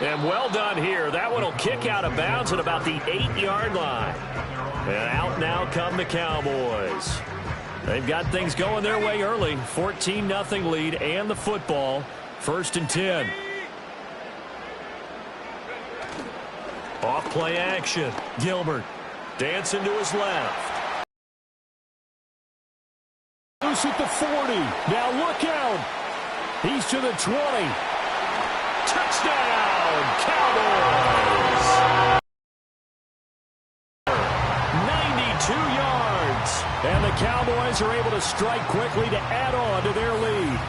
And well done here. That one will kick out of bounds at about the 8-yard line. And out now come the Cowboys. They've got things going their way early. 14-0 lead and the football. 1st and 10. Off play action. Gilbert dancing to his left. Loose at the 40. Now look out. He's to the 20. Touchdown, Cowboys. 92 yards. And the Cowboys are able to strike quickly to add on to their lead.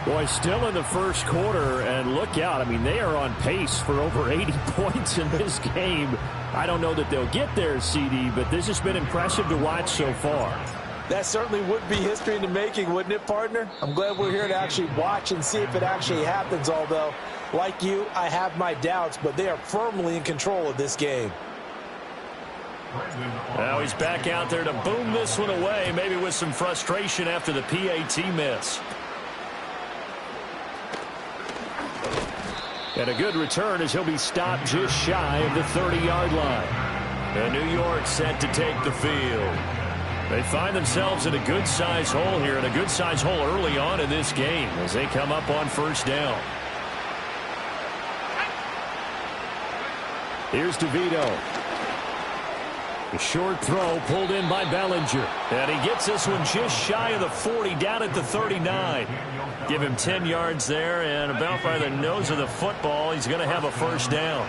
Boy, still in the first quarter, and look out. I mean, they are on pace for over 80 points in this game. I don't know that they'll get there, CD, but this has been impressive to watch so far. That certainly would be history in the making, wouldn't it, partner? I'm glad we're here to actually watch and see if it actually happens, although, like you, I have my doubts, but they are firmly in control of this game. Now he's back out there to boom this one away, maybe with some frustration after the PAT miss. And a good return as he'll be stopped just shy of the 30-yard line. And New York set to take the field. They find themselves in a good-sized hole here, and a good-sized hole early on in this game as they come up on 1st down. Here's DeVito. A short throw pulled in by Bellinger. And he gets this one just shy of the 40, down at the 39. Give him 10 yards there, and about by the nose of the football, he's going to have a 1st down.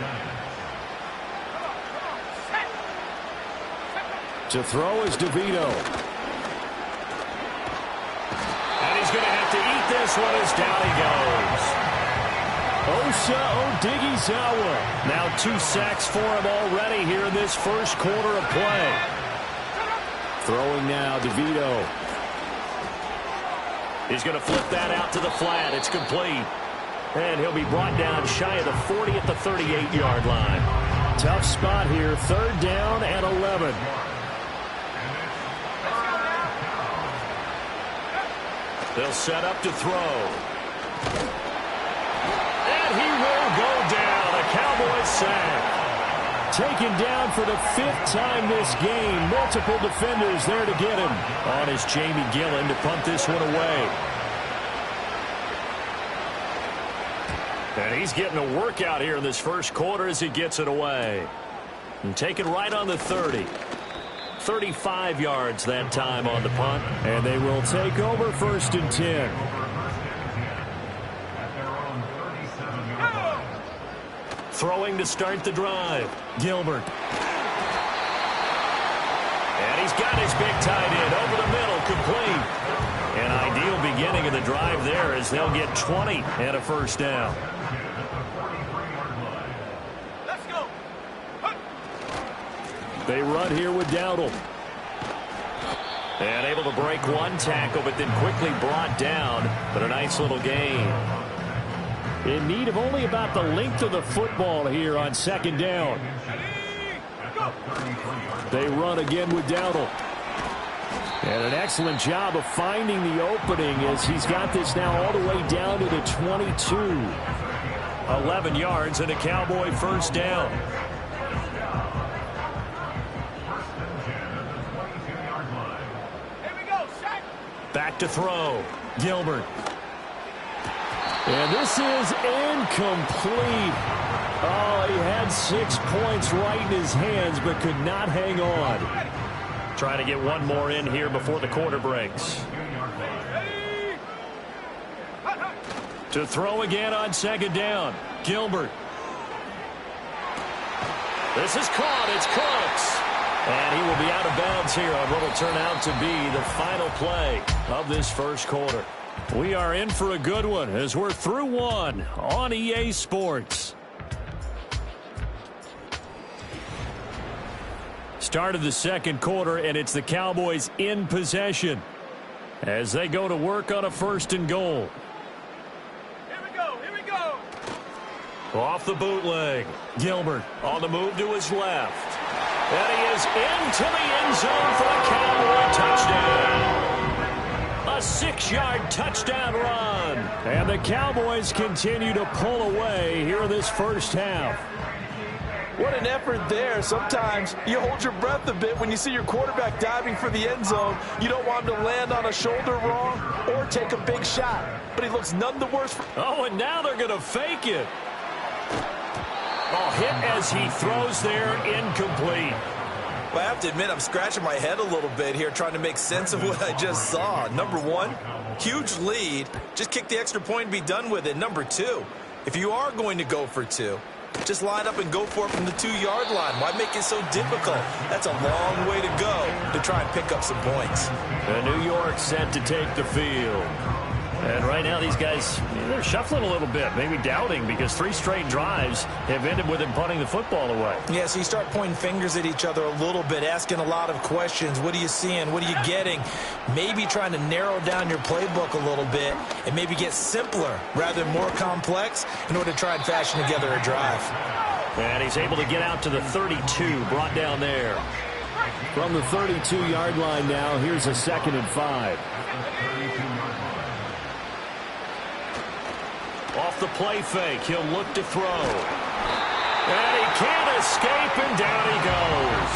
To throw is DeVito. And he's going to have to eat this one as down he goes. Osa Odighizuwa. Now 2 sacks for him already here in this first quarter of play. Throwing now, DeVito. He's going to flip that out to the flat. It's complete. And he'll be brought down shy of the 40 at the 38-yard line. Tough spot here. 3rd down and 11. They'll set up to throw. And he will go down. A Cowboys sack. Taken down for the 5th time this game. Multiple defenders there to get him. On is Jamie Gillen to punt this one away. And he's getting a workout here in this first quarter as he gets it away. And taken right on the 30. 35 yards that time on the punt. And they will take over 1st and 10. Throwing to start the drive. Gilbert. And he's got his big tight end over the middle, complete. An ideal beginning of the drive there as they'll get 20 and a 1st down. Let's go. They run here with Dowdle. And able to break one tackle, but then quickly brought down. But a nice little gain. In need of only about the length of the football here on 2nd down. They run again with Dowdle. And an excellent job of finding the opening as he's got this now all the way down to the 22. 11 yards and a Cowboy 1st down. Back to throw. Gilbert. And this is incomplete. Oh, he had 6 points right in his hands, but could not hang on. Trying to get one more in here before the quarter breaks. To throw again on 2nd down. Gilbert. This is caught. It's Cooks. And he will be out of bounds here on what will turn out to be the final play of this first quarter. We are in for a good one as we're through one on EA Sports. Start of the second quarter, and it's the Cowboys in possession as they go to work on a 1st and goal. Here we go. Here we go. Off the bootleg. Gilbert on the move to his left. And he is into the end zone for a Cowboy touchdown. A 6-yard touchdown run. And the Cowboys continue to pull away here in this first half. What an effort there. Sometimes you hold your breath a bit when you see your quarterback diving for the end zone. You don't want him to land on a shoulder wrong or take a big shot. But he looks none the worse. Oh, and now they're going to fake it. Oh, hit as he throws there, incomplete. Well, I have to admit, I'm scratching my head a little bit here trying to make sense of what I just saw. Number one, huge lead. Just kick the extra point and be done with it. Number two, if you are going to go for two, just line up and go for it from the 2-yard line. Why make it so difficult? That's a long way to go to try and pick up some points. And New York set to take the field. And right now these guys, they're shuffling a little bit, maybe doubting, because 3 straight drives have ended with him punting the football away. Yeah, so you start pointing fingers at each other a little bit, asking a lot of questions. What are you seeing? What are you getting? Maybe trying to narrow down your playbook a little bit and maybe get simpler rather than more complex in order to try and fashion together a drive. And he's able to get out to the 32, brought down there. From the 32-yard line now, here's a 2nd and 5. Off the play fake, he'll look to throw. And he can't escape, and down he goes.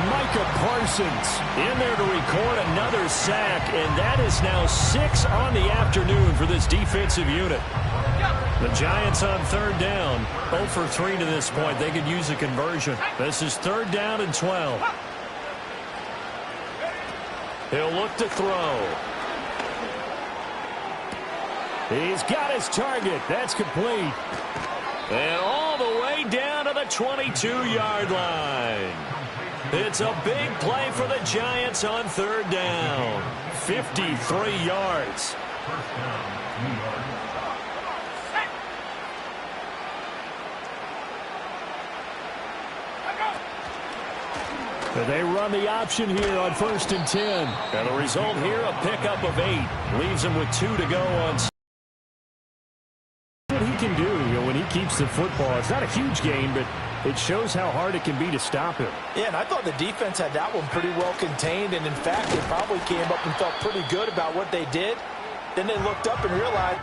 Micah Parsons in there to record another sack, and that is now 6 on the afternoon for this defensive unit. The Giants on 3rd down, 0 for 3 to this point. They could use a conversion. This is 3rd down and 12. He'll look to throw. He's got his target. That's complete. And all the way down to the 22-yard line. It's a big play for the Giants on 3rd down. 53 yards. But they run the option here on 1st and 10. And the result here, a pickup of 8. Leaves him with 2 to go on. What he can do, when he keeps the football. It's not a huge gain, but it shows how hard it can be to stop him. Yeah, and I thought the defense had that one pretty well contained, and in fact, they probably came up and felt pretty good about what they did. Then they looked up and realized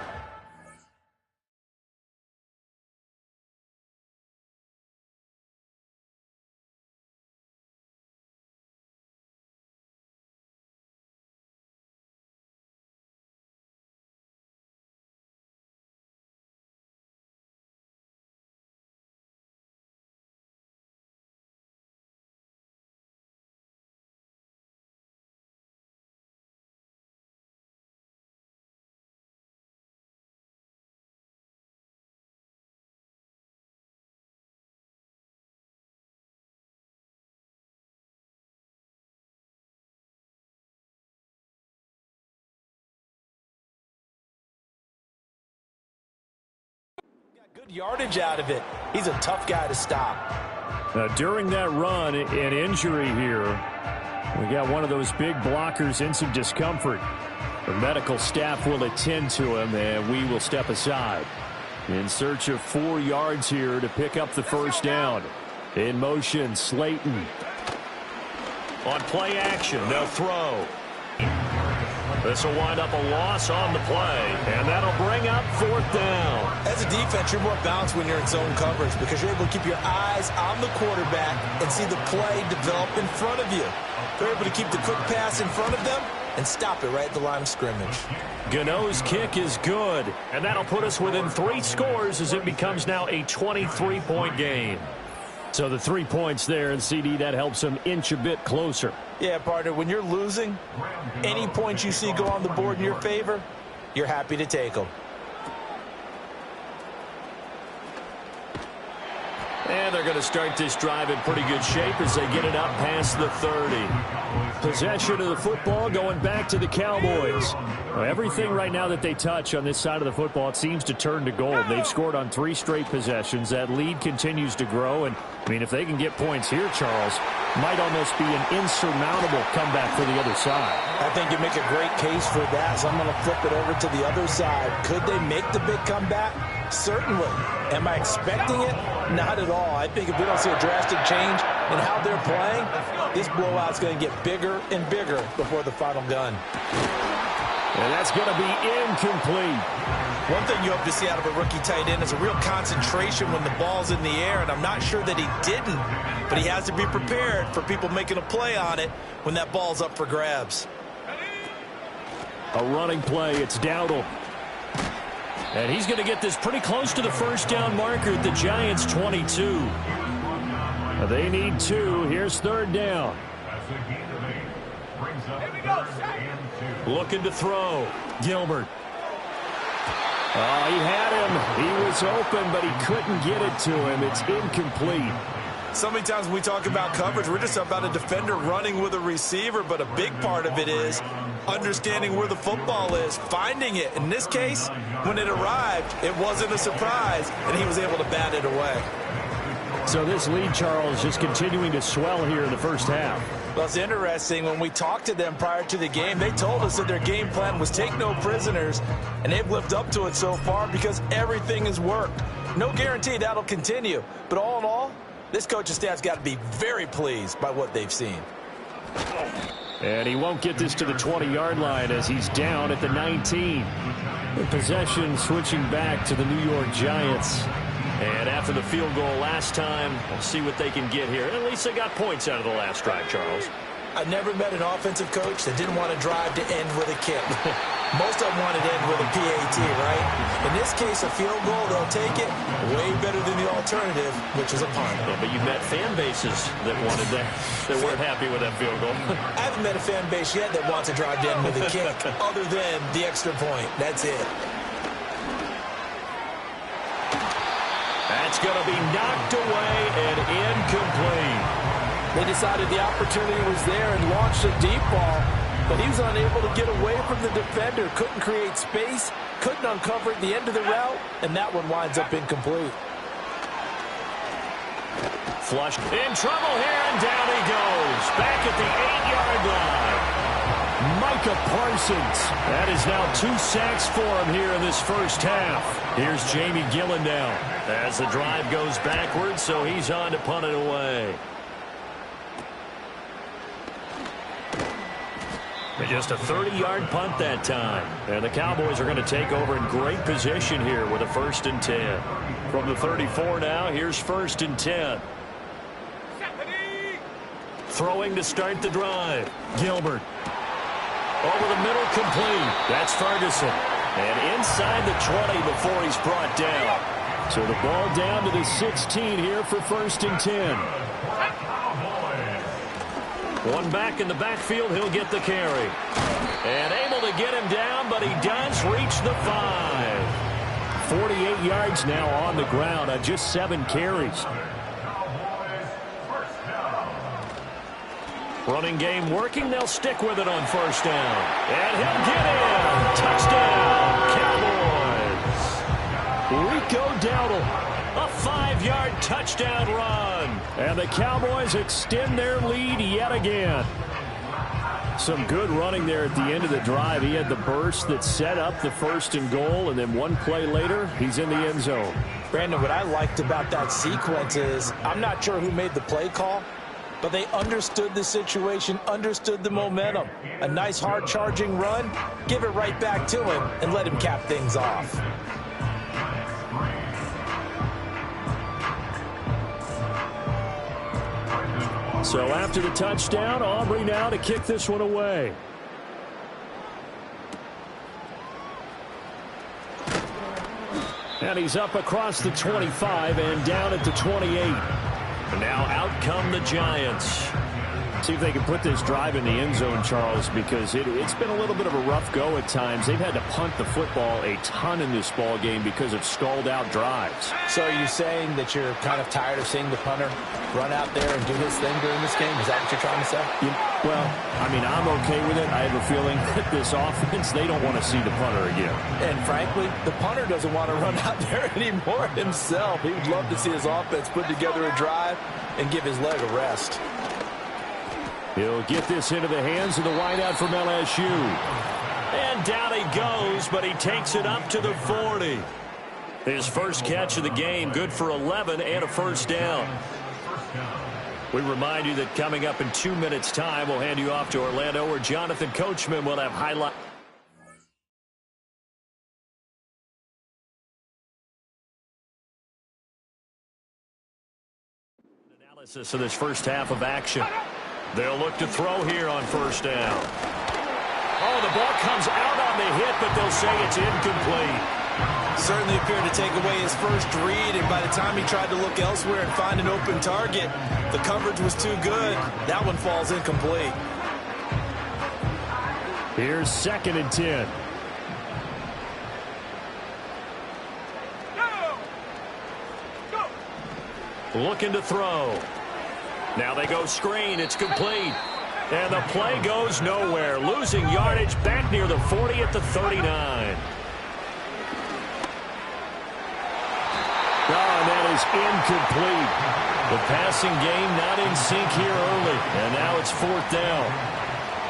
good yardage out of it. He's a tough guy to stop. Now, during that run, an injury here. We got one of those big blockers in some discomfort. The medical staff will attend to him, and we will step aside. In search of 4 yards here to pick up the 1st down. In motion, Slayton. On play action, they'll throw. This will wind up a loss on the play, and that'll bring up 4th down. As a defense, you're more balanced when you're in zone coverage because you're able to keep your eyes on the quarterback and see the play develop in front of you. They're able to keep the quick pass in front of them and stop it right at the line of scrimmage. Gano's kick is good, and that'll put us within 3 scores as it becomes now a 23-point game. So the 3 points there, and CD, that helps them inch a bit closer. Yeah, partner, when you're losing, any points you see go on the board in your favor, you're happy to take them. And they're going to start this drive in pretty good shape as they get it up past the 30. Possession of the football going back to the Cowboys. Everything right now that they touch on this side of the football, it seems to turn to gold. They've scored on 3 straight possessions. That lead continues to grow. And, I mean, if they can get points here, Charles, might almost be an insurmountable comeback for the other side. I think you make a great case for that, so I'm going to flip it over to the other side. Could they make the big comeback? Certainly. Am I expecting it? Not at all. I think if we don't see a drastic change in how they're playing, this blowout's going to get bigger and bigger before the final gun. And that's going to be incomplete. One thing you hope to see out of a rookie tight end is a real concentration when the ball's in the air, and I'm not sure that he didn't, but he has to be prepared for people making a play on it when that ball's up for grabs. A running play. It's Dowdle. And he's going to get this pretty close to the first down marker at the Giants' 22. They need 2. Here's third down. Looking to throw. Gilbert. He had him. He was open, but he couldn't get it to him. It's incomplete. So many times when we talk about coverage, we're just about a defender running with a receiver, but a big part of it is understanding where the football is, finding it. In this case, when it arrived, it wasn't a surprise, and he was able to bat it away. So this lead, Charles, just continuing to swell here in the first half. Well, it's interesting. When we talked to them prior to the game, they told us that their game plan was take no prisoners, and they've lived up to it so far because everything has worked. No guarantee that'll continue, but all in all, this coaching staff's got to be very pleased by what they've seen. And he won't get this to the 20-yard line as he's down at the 19. The possession switching back to the New York Giants. And after the field goal last time, we'll see what they can get here. At least they got points out of the last drive, Charles. I've never met an offensive coach that didn't want to drive to end with a kick. Most of them want to end with a PAT, right? In this case, a field goal, they'll take it way better than the alternative, which is a punt. Yeah, but you've met fan bases that wanted that, that weren't happy with that field goal. I haven't met a fan base yet that wants to drive to end with a kick other than the extra point. That's it. That's going to be knocked away and incomplete. They decided the opportunity was there and launched a deep ball, but he was unable to get away from the defender, couldn't create space, couldn't uncover at the end of the route, and that one winds up incomplete. Flush in trouble here, and down he goes. Back at the 8-yard line. Micah Parsons. That is now 2 sacks for him here in this first half. Here's Jamie Gillen now as the drive goes backwards, so he's on to punt it away. Just a 30-yard punt that time. And the Cowboys are going to take over in great position here with a 1st and 10. From the 34 now, here's 1st and 10. Throwing to start the drive. Gilbert. Over the middle, complete. That's Ferguson. And inside the 20 before he's brought down. So the ball down to the 16 here for 1st and 10. One back in the backfield, he'll get the carry. And able to get him down, but he does reach the 5. 48 yards now on the ground on just 7 carries. Running game working, they'll stick with it on 1st down. And he'll get in. Touchdown, Cowboys. Rico Dowdle. A 5-yard touchdown run. And the Cowboys extend their lead yet again. Some good running there at the end of the drive. He had the burst that set up the 1st and goal, and then one play later, he's in the end zone. Brandon, what I liked about that sequence is I'm not sure who made the play call, but they understood the situation, understood the momentum. A nice hard-charging run, give it right back to him, and let him cap things off. So after the touchdown, Aubrey now to kick this one away. And he's up across the 25 and down at the 28. And now out come the Giants. See if they can put this drive in the end zone, Charles, because it's been a little bit of a rough go at times. They've had to punt the football a ton in this ball game because of stalled-out drives. So are you saying that you're kind of tired of seeing the punter run out there and do his thing during this game? Is that what you're trying to say? Well, I mean, I'm okay with it. I have a feeling that this offense, they don't want to see the punter again. And frankly, the punter doesn't want to run out there anymore himself. He would love to see his offense put together a drive and give his leg a rest. He'll get this into the hands of the wideout from LSU. And down he goes, but he takes it up to the 40. His first catch of the game, good for 11 and a 1st down. We remind you that coming up in 2 minutes' time, we'll hand you off to Orlando, where Jonathan Coachman will have highlights. Of this first half of action. They'll look to throw here on first down. Oh, the ball comes out on the hit, but they'll say it's incomplete. Certainly appeared to take away his first read, and by the time he tried to look elsewhere and find an open target, the coverage was too good. That one falls incomplete. Here's 2nd and 10. Looking to throw. Now they go screen. It's complete. And the play goes nowhere. Losing yardage back near the 40 at the 39. Oh, and that is incomplete. The passing game not in sync here early. And now it's 4th down.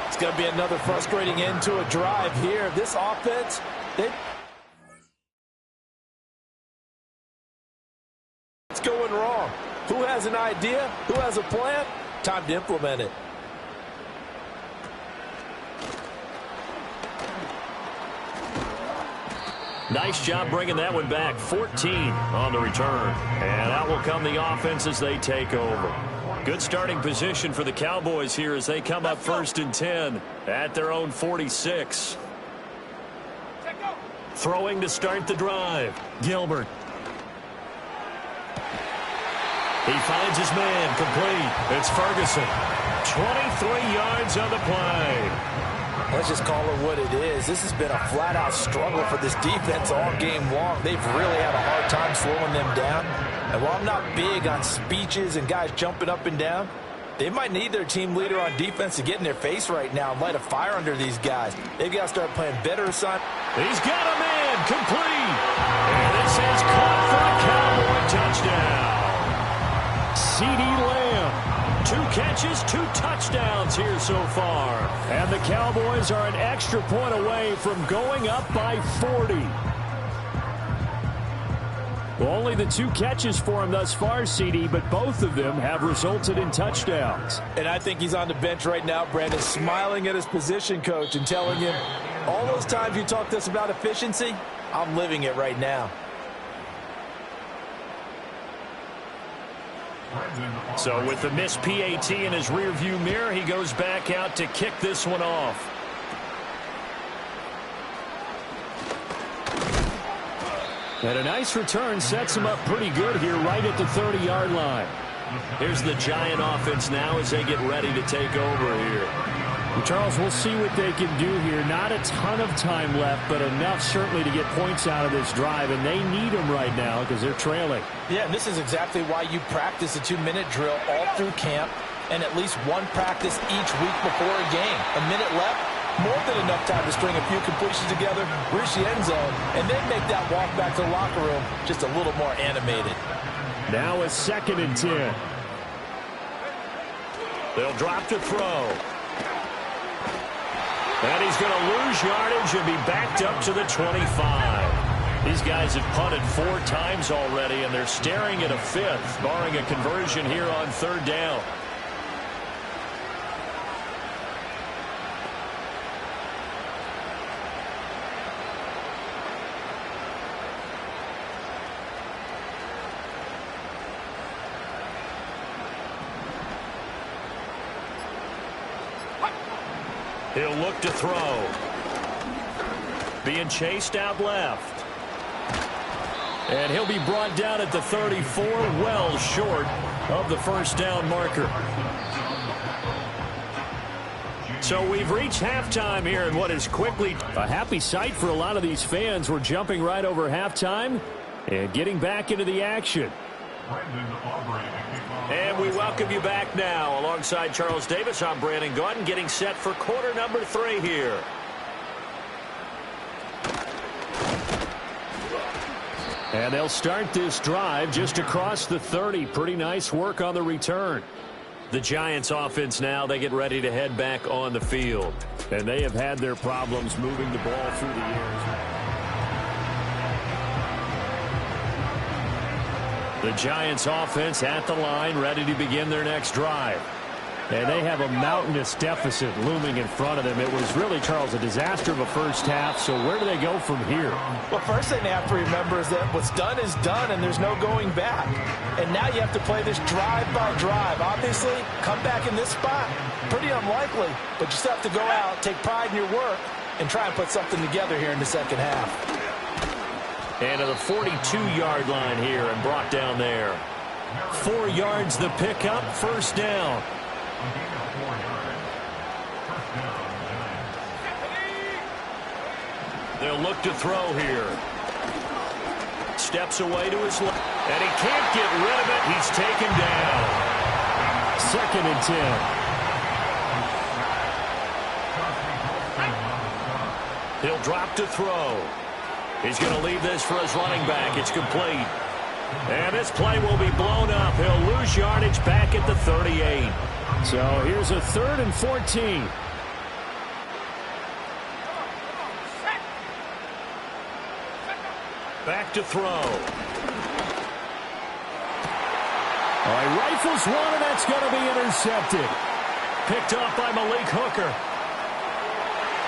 It's going to be another frustrating end to a drive here. This offense, it's going wrong. Who has an idea? Who has a plan? Time to implement it. Nice job bringing that one back. 14 on the return. And out will come the offense as they take over. Good starting position for the Cowboys here as they come up 1st and 10 at their own 46. Throwing to start the drive. Gilbert. He finds his man, complete. It's Ferguson. 23 yards on the play. Let's just call it what it is. This has been a flat-out struggle for this defense all game long. They've really had a hard time slowing them down. And while I'm not big on speeches and guys jumping up and down, they might need their team leader on defense to get in their face right now and light a fire under these guys. They've got to start playing better assignments. He's got a man, complete. And this is caught for a Cowboy touchdown. CeeDee Lamb. 2 catches, 2 touchdowns here so far. And the Cowboys are an extra point away from going up by 40. Only the 2 catches for him thus far, CeeDee, but both of them have resulted in touchdowns. And I think he's on the bench right now, Brandon, smiling at his position coach and telling him, all those times you talked to us about efficiency, I'm living it right now. So with the missed PAT in his rearview mirror, he goes back out to kick this one off. And a nice return sets him up pretty good here right at the 30-yard line. Here's the Giant offense now as they get ready to take over here. Charles, we'll see what they can do here. Not a ton of time left, but enough certainly to get points out of this drive, and they need them right now because they're trailing. Yeah, and this is exactly why you practice a 2-minute drill all through camp and at least one practice each week before a game. A minute left, more than enough time to string a few completions together, reach the end zone, and then make that walk back to the locker room just a little more animated. Now a 2nd and 10. They'll drop to throw. And he's going to lose yardage and be backed up to the 25. These guys have punted 4 times already, and they're staring at a 5th, barring a conversion here on 3rd down. He'll look to throw. Being chased out left. And he'll be brought down at the 34, well short of the first down marker. So we've reached halftime here in what is quickly a happy sight for a lot of these fans. We're jumping right over halftime and getting back into the action. And we welcome you back now. Alongside Charles Davis, I'm Brandon Gaudin, getting set for quarter number 3 here. And they'll start this drive just across the 30. Pretty nice work on the return. The Giants offense now, they get ready to head back on the field. And they have had their problems moving the ball through the air. The Giants offense at the line, ready to begin their next drive. And they have a mountainous deficit looming in front of them. It was really, Charles, a disaster of a first half. So where do they go from here? Well, first thing they have to remember is that what's done is done, and there's no going back. And now you have to play this drive by drive. Obviously, come back in this spot, pretty unlikely. But you still have to go out, take pride in your work, and try and put something together here in the second half. And to the 42-yard line here and brought down there. 4 yards the pickup, first down. They'll look to throw here. Steps away to his left. And he can't get rid of it. He's taken down. 2nd and 10. He'll drop to throw. He's going to leave this for his running back. It's complete. And this play will be blown up. He'll lose yardage back at the 38. So here's a 3rd and 14. Back to throw. All right, rifles one, and that's going to be intercepted. Picked off by Malik Hooker.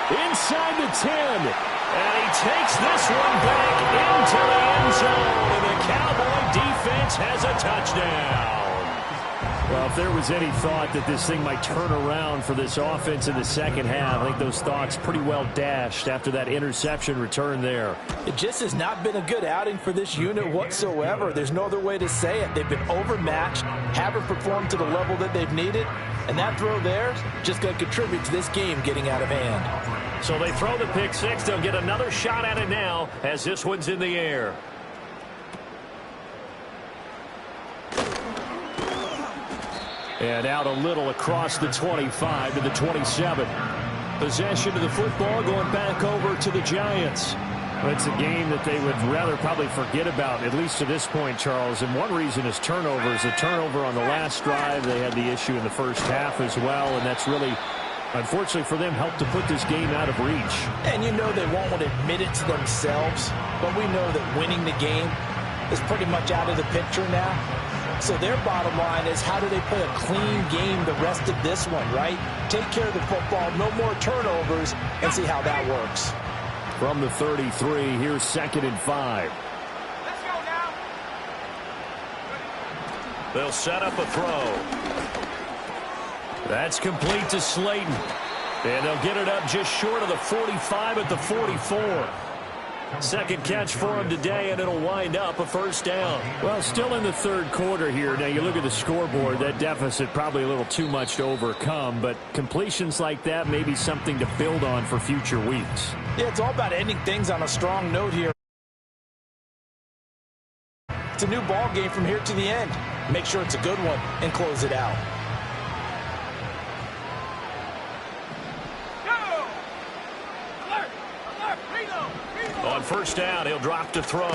Inside the 10. And he takes this one back into the end zone. And the Cowboy defense has a touchdown. Well, if there was any thought that this thing might turn around for this offense in the second half, I think those thoughts pretty well dashed after that interception return there. It just has not been a good outing for this unit whatsoever. There's no other way to say it. They've been overmatched, haven't performed to the level that they've needed, and that throw there is just going to contribute to this game getting out of hand. So they throw the pick six. They'll get another shot at it now as this one's in the air. And out a little across the 25 to the 27. Possession of the football going back over to the Giants. It's a game that they would rather probably forget about, at least to this point, Charles. And one reason is turnovers. A turnover on the last drive. They had the issue in the first half as well, and that's really, unfortunately for them, helped to put this game out of reach. And you know they won't want to admit it to themselves, but we know that winning the game is pretty much out of the picture now. So their bottom line is, how do they play a clean game the rest of this one, right? Take care of the football, no more turnovers, and see how that works. From the 33, here's 2nd and 5. Let's go now. They'll set up a throw. That's complete to Slayton. And they'll get it up just short of the 45 at the 44. Second catch for him today, and it'll wind up a first down. Well, still in the third quarter here. Now, you look at the scoreboard, that deficit probably a little too much to overcome, but completions like that may be something to build on for future weeks. Yeah, it's all about ending things on a strong note here. It's a new ball game from here to the end. Make sure it's a good one and close it out. On first down, he'll drop to throw.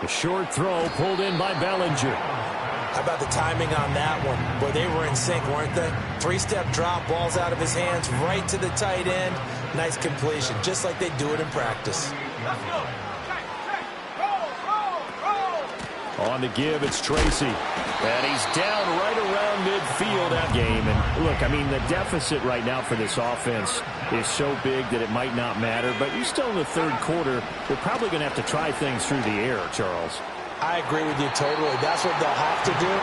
A short throw pulled in by Bellinger. How about the timing on that one? Boy, they were in sync, weren't they? 3-step drop, balls out of his hands, right to the tight end. Nice completion, just like they do it in practice. Let's go. Check. Roll. On the give, it's Tracy. And he's down right around midfield that game. And look, I mean, the deficit right now for this offense is so big that it might not matter. But you're still in the third quarter. They're probably going to have to try things through the air, Charles. I agree with you totally. That's what they'll have to do.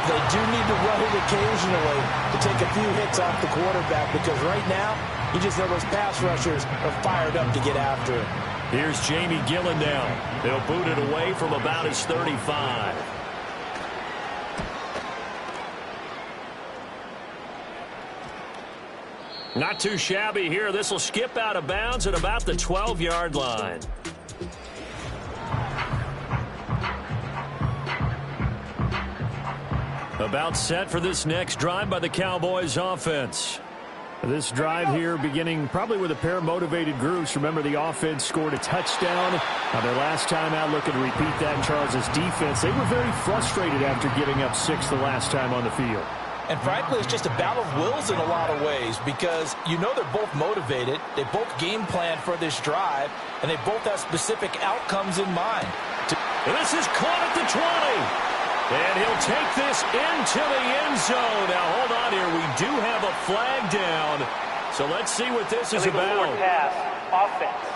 They do need to run it occasionally to take a few hits off the quarterback, because right now, you just know those pass rushers are fired up to get after it. Here's Jamie Gillen now. They'll boot it away from about his 35. Not too shabby here. This will skip out of bounds at about the 12-yard line. About set for this next drive by the Cowboys offense. This drive here beginning probably with a pair of motivated groups. Remember, the offense scored a touchdown on their last time out. Looking to repeat that in Charles's defense. They were very frustrated after giving up 6 the last time on the field. And frankly, it's just a battle of wills in a lot of ways, because you know they're both motivated. They both game plan for this drive, and they both have specific outcomes in mind. And this is caught at the 20. And he'll take this into the end zone. Now, hold on here. We do have a flag down. So let's see what this is about. Pass, offense.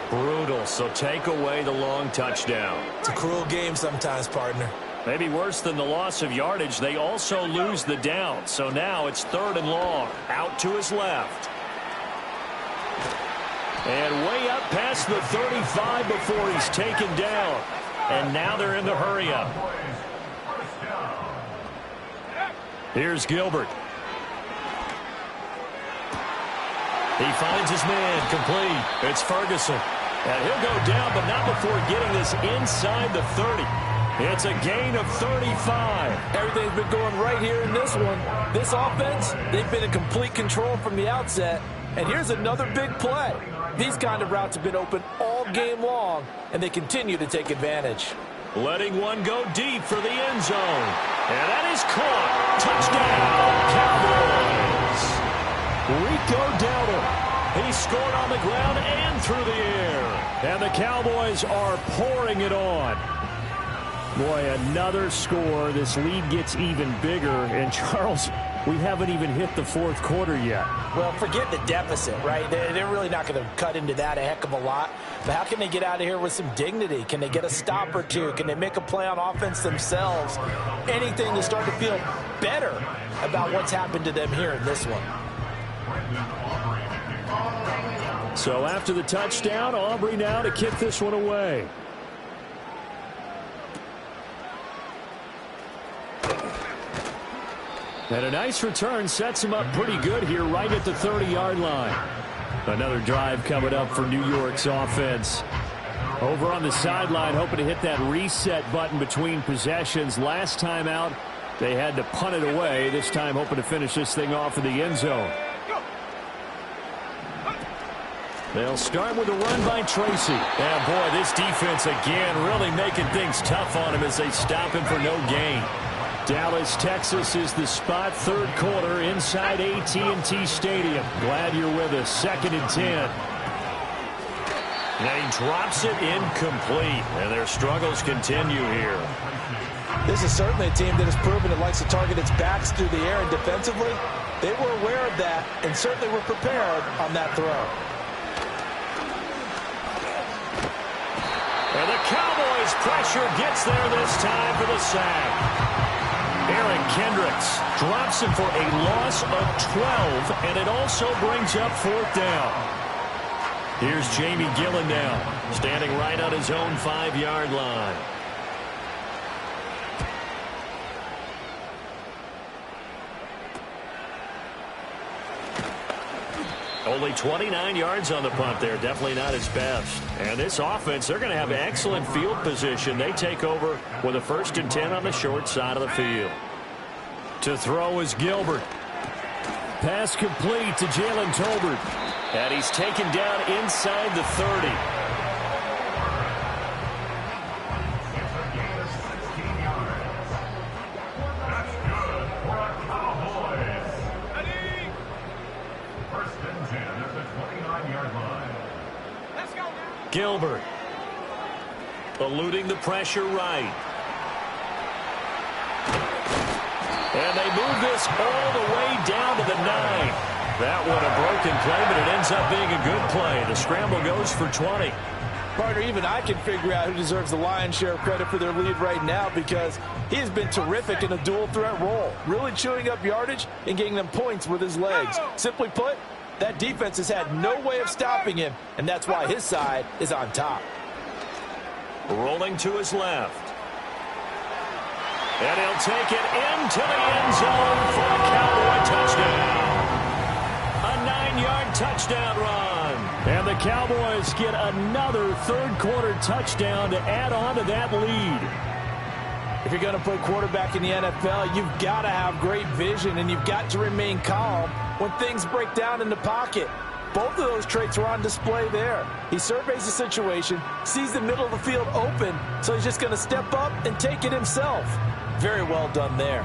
Brutal. So take away the long touchdown. It's a cruel game sometimes, partner. Maybe worse than the loss of yardage, they also lose the down. So now it's 3rd and long. Out to his left. And way up past the 35 before he's taken down. And now they're in the hurry-up. Here's Gilbert. He finds his man, complete. It's Ferguson. And he'll go down, but not before getting this inside the 30. It's a gain of 35. Everything's been going right here in this one. This offense, they've been in complete control from the outset. And here's another big play. These kind of routes have been open all game long, and they continue to take advantage. Letting one go deep for the end zone. And that is caught. Touchdown, Cowboys. Rico Dowdle. He scored on the ground and through the air. And the Cowboys are pouring it on. Boy, another score. This lead gets even bigger. And, Charles, we haven't even hit the 4th quarter yet. Well, forget the deficit, right? They're really not going to cut into that a heck of a lot. But how can they get out of here with some dignity? Can they get a stop or two? Can they make a play on offense themselves? Anything to start to feel better about what's happened to them here in this one. So after the touchdown, Aubrey now to kick this one away. And a nice return sets him up pretty good here right at the 30-yard line. Another drive coming up for New York's offense. Over on the sideline, hoping to hit that reset button between possessions. Last time out, they had to punt it away. This time hoping to finish this thing off in the end zone. They'll start with a run by Tracy. And boy, this defense again really making things tough on him as they stop him for no gain. Dallas, Texas is the spot. 3rd quarter inside AT&T Stadium. Glad you're with us. 2nd and 10. And he drops it incomplete. And their struggles continue here. This is certainly a team that has proven it likes to target its backs through the air, and defensively, they were aware of that and certainly were prepared on that throw. And the Cowboys' pressure gets there this time for the sack. Aaron Kendricks drops him for a loss of 12, and it also brings up 4th down. Here's Jamie Gillen now, standing right on his own 5-yard line. Only 29 yards on the punt there. Definitely not his best. And this offense, they're going to have excellent field position. They take over with a 1st and 10 on the short side of the field. To throw is Gilbert. Pass complete to Jalen Tolbert. And he's taken down inside the 30. Gilbert eluding the pressure right. And they move this all the way down to the 9. That one a broken play, but it ends up being a good play. The scramble goes for 20. Partner, even I can figure out who deserves the lion's share of credit for their lead right now, because he has been terrific in a dual threat role, really chewing up yardage and getting them points with his legs. Simply put, that defense has had no way of stopping him, and that's why his side is on top. Rolling to his left. And he'll take it into the end zone for a Cowboy touchdown. A 9-yard touchdown run. And the Cowboys get another 3rd quarter touchdown to add on to that lead. If you're going to play quarterback in the NFL, you've got to have great vision, and you've got to remain calm when things break down in the pocket. Both of those traits were on display there. He surveys the situation, sees the middle of the field open, so he's just going to step up and take it himself. Very well done there.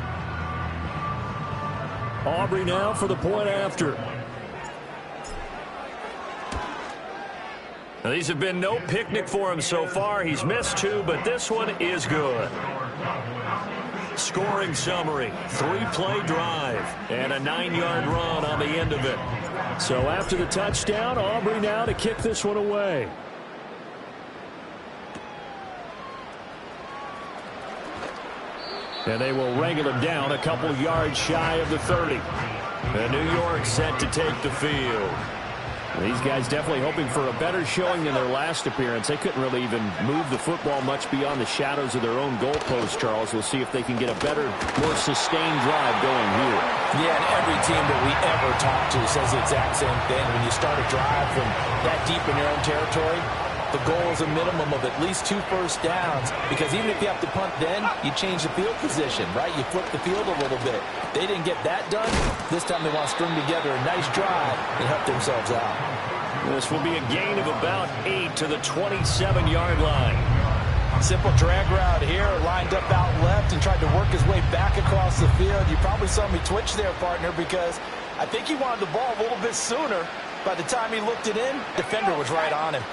Aubrey now for the point after. These have been no picnic for him so far. He's missed 2, but this one is good. Scoring summary, 3-play drive, and a 9-yard run on the end of it. So after the touchdown, Aubrey now to kick this one away. And they will wrangle him down a couple yards shy of the 30. And New York set to take the field. These guys definitely hoping for a better showing than their last appearance. They couldn't really even move the football much beyond the shadows of their own goalpost, Charles. We'll see if they can get a better, more sustained drive going here. Yeah, and every team that we ever talk to says the exact same thing. When you start a drive from that deep in your own territory, the goal is a minimum of at least 2 first downs, because even if you have to punt then, you change the field position, right? You flip the field a little bit. They didn't get that done. This time they want to string together a nice drive and help themselves out. This will be a gain of about 8 to the 27-yard line. Simple drag route here, lined up out left and tried to work his way back across the field. You probably saw me twitch there, partner, because I think he wanted the ball a little bit sooner. By the time he looked it in, defender was right on him.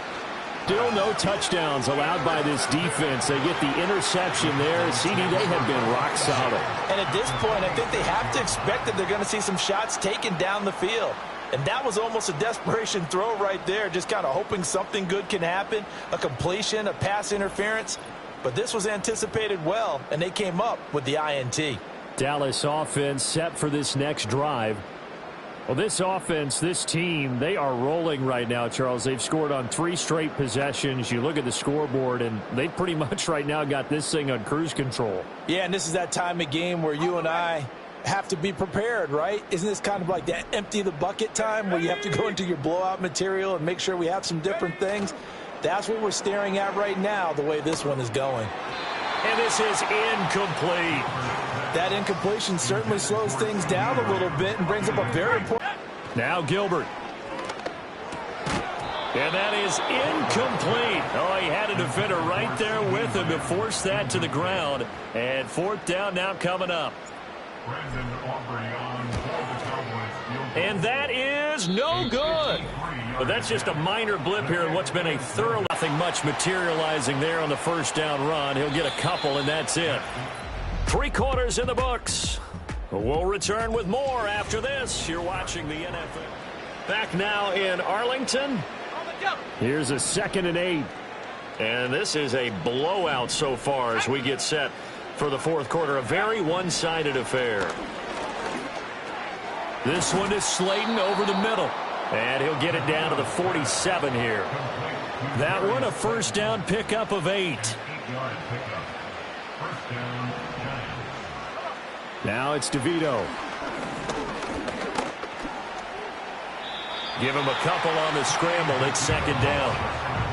Still no touchdowns allowed by this defense. They get the interception there. CD, they have been rock solid. And at this point, I think they have to expect that they're going to see some shots taken down the field. And that was almost a desperation throw right there, just kind of hoping something good can happen, a completion, a pass interference. But this was anticipated well, and they came up with the INT. Dallas offense set for this next drive. Well, this offense, this team, they are rolling right now, Charles. They've scored on 3 straight possessions. You look at the scoreboard, and they pretty much right now got this thing on cruise control. Yeah, and this is that time of game where you and I have to be prepared, right? Isn't this kind of like that empty the bucket time where you have to go into your blowout material and make sure we have some different things? That's what we're staring at right now, the way this one is going. And this is incomplete. That incompletion certainly slows things down a little bit and brings up a very important... Now Gilbert. And that is incomplete. Oh, he had a defender right there with him to force that to the ground. And 4th down now coming up. And that is no good. But that's just a minor blip here in what's been a thorough nothing much materializing there on the 1st down run. He'll get a couple, and that's it. 3 quarters in the books. We'll return with more after this. You're watching the NFL. Back now in Arlington. Here's a 2nd and 8. And this is a blowout so far as we get set for the 4th quarter. A very one-sided affair. This one is Slayton over the middle. And he'll get it down to the 47 here. That one a 1st down pickup of 8. Now it's DeVito. Give him a couple on the scramble. It's 2nd down.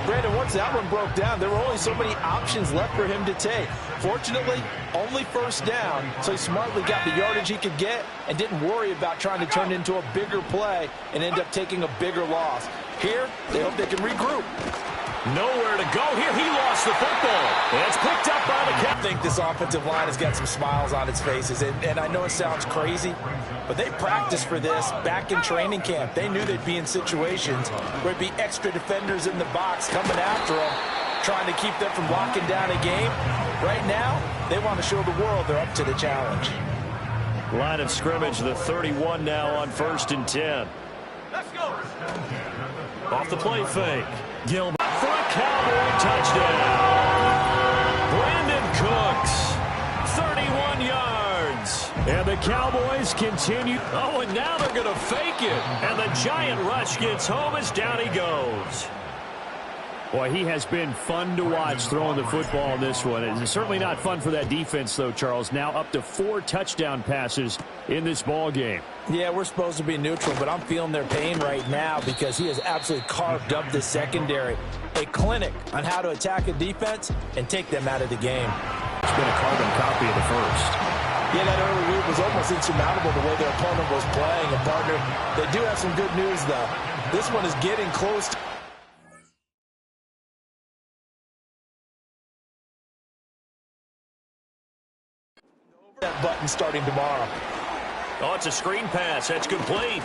Brandon, once that one broke down, there were only so many options left for him to take. Fortunately, only 1st down, so he smartly got the yardage he could get and didn't worry about trying to turn it into a bigger play and end up taking a bigger loss. Here, they hope they can regroup. Nowhere to go here. He lost the football. And it's picked up by the I think this offensive line has got some smiles on its faces, and I know it sounds crazy, but they practiced for this back in training camp. They knew they'd be in situations where it'd be extra defenders in the box coming after them, trying to keep them from locking down a game. Right now, they want to show the world they're up to the challenge. line of scrimmage, the 31 now on 1st and 10. Let's go. Off the play fake. Gilbert for a Cowboy touchdown. Brandon Cooks, 31 yards. And the Cowboys continue. Oh, and now they're going to fake it. And the giant rush gets home as down he goes. Boy, he has been fun to watch throwing the football in this one. It's certainly not fun for that defense, though, Charles. Now up to 4 touchdown passes in this ball game. Yeah, we're supposed to be neutral, but I'm feeling their pain right now because he has absolutely carved up the secondary. A clinic on how to attack a defense and take them out of the game. It's been a carbon copy of the first. Yeah, that early lead was almost insurmountable the way their opponent was playing. And, partner, they do have some good news, though. This one is getting close to that button starting tomorrow. Oh, it's a screen pass. That's complete.